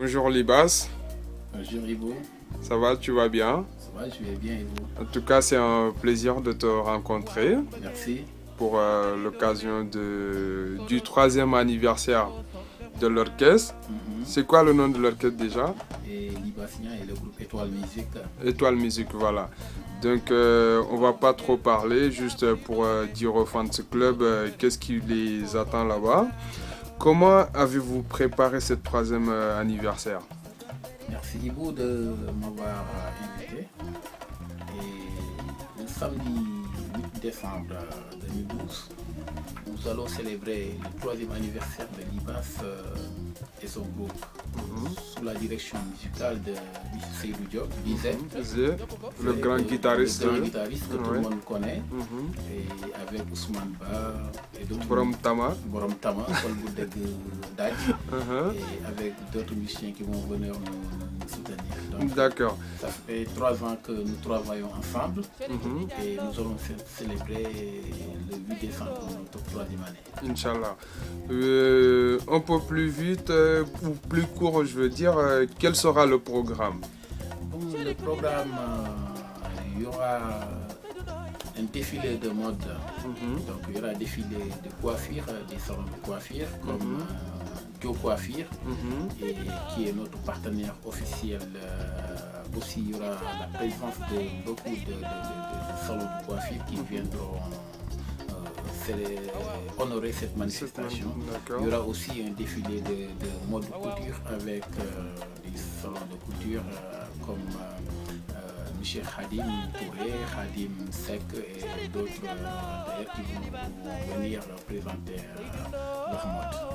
Bonjour Libas, Bonjour Ivo, ça va, tu vas bien? ça va, je vais bien et vous? En tout cas, c'est un plaisir de te rencontrer Merci. pour l'occasion du troisième anniversaire de l'orchestre. C'est quoi le nom de l'orchestre déjà? Et Libasien et le groupe Étoile Musique. Étoile Musique, voilà. Donc, on va pas trop parler, juste pour dire aux fans de ce club qu'est-ce qui les attend là-bas. Comment avez-vous préparé ce troisième anniversaire? Merci Ivo de m'avoir invité. Et le samedi 8 décembre 2012, nous allons célébrer le troisième anniversaire de Libas et son groupe. Sous la direction musicale de Seydou Diop, Bizet, le grand guitariste. Le grand guitariste que tout le monde connaît. Et avec Ousmane Ba et d'autres. Borom Tama, Paul Boudeg Daj. Et avec d'autres musiciens qui vont venir nous soutenir. D'accord. Ça fait 3 ans que nous travaillons ensemble et nous allons célébrer le 8 décembre notre troisième année. Inch'Allah. Un peu plus vite ou plus court, je veux dire, quel sera le programme? Bon, le programme, il y aura un défilé de mode. Donc il y aura un défilé de coiffure, des salons de coiffure comme Joe Coiffure, et qui est notre partenaire officiel. Aussi, il y aura la présence de beaucoup de salons de coiffure qui viendront honorer cette manifestation. Il y aura aussi un défilé de mode couture avec des salons de couture comme M. Khadim Touré, Khadim Sek et d'autres d'ailleurs qui vont venir présenter leur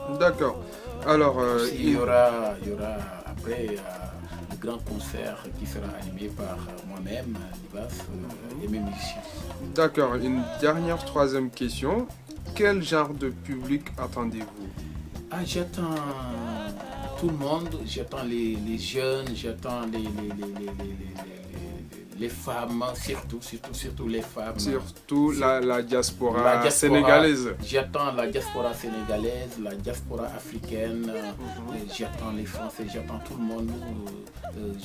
mode. D'accord. Alors, il y aura après le grand concert qui sera animé par moi-même, Libas, et mes musiciens. D'accord. Une dernière, troisième question. Quel genre de public attendez-vous? J'attends tout le monde, j'attends les jeunes, j'attends les femmes, surtout les femmes. Surtout la diaspora sénégalaise. J'attends la diaspora sénégalaise, la diaspora africaine, j'attends les Français, j'attends tout le monde.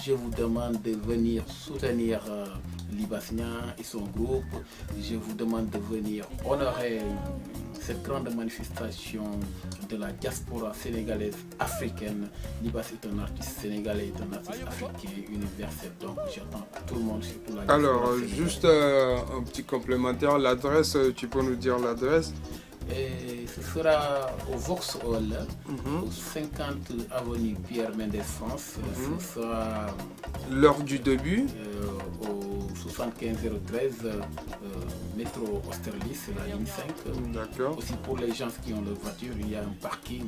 Je vous demande de venir soutenir Libasien et son groupe. Je vous demande de venir honorer cette grande manifestation de la diaspora sénégalaise africaine. Libas est un artiste sénégalais, est un artiste africain universel. Donc j'attends tout le monde, surtout la diaspora sénégalaise. Juste un petit complémentaire, l'adresse, tu peux nous dire l'adresse? Et ce sera au Vauxhall, au 50 avenue Pierre Mendès France. Ce sera l'heure du début au 75013 métro Austerlitz, la ligne 5. D'accord. Aussi pour les gens qui ont leur voiture, il y a un parking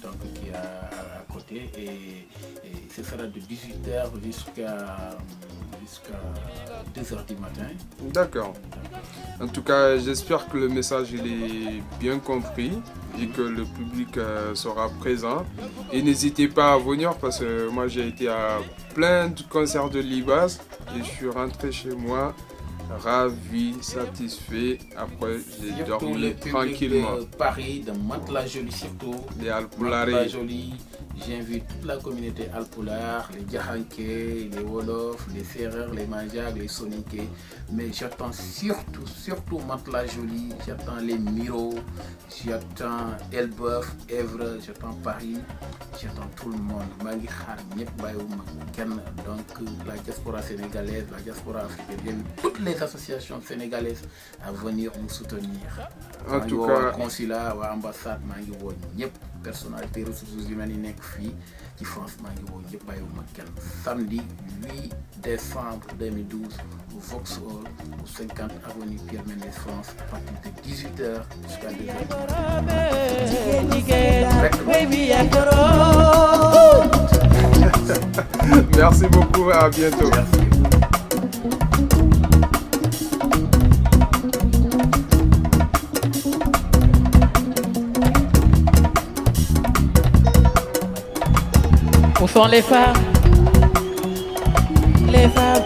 donc, qui est à côté et ce sera de 18h jusqu'à 2h du matin. D'accord. En tout cas, j'espère que le message il est bien compris et que le public sera présent. Et n'hésitez pas à venir parce que moi j'ai été à plein de concerts de Libas et je suis rentré chez moi ravi, satisfait. Après, j'ai dormi tranquillement. De Paris, de Mantes-la-Jolie surtout. Les Alpulares. Mantes-la-Jolie. J'invite toute la communauté Alpulaar, les Djahanké, les Wolof, les Ferreurs, les Manjak, les Soninké. Mais j'attends surtout Mantes-la-Jolie, j'attends les Miro, j'attends Elbeuf, Èvre, j'attends Paris, j'attends tout le monde. Donc la diaspora sénégalaise, la diaspora africaine, toutes les associations sénégalaises à venir nous soutenir. En tout cas, consulat, ambassade, personnalité ressources humaines qui France samedi 8 décembre 2012 au Vauxhall au 50 avenue Pierre Mendès France à partir de 18h jusqu'à 2h. Merci beaucoup, à bientôt. Merci. Où sont les femmes? Les femmes.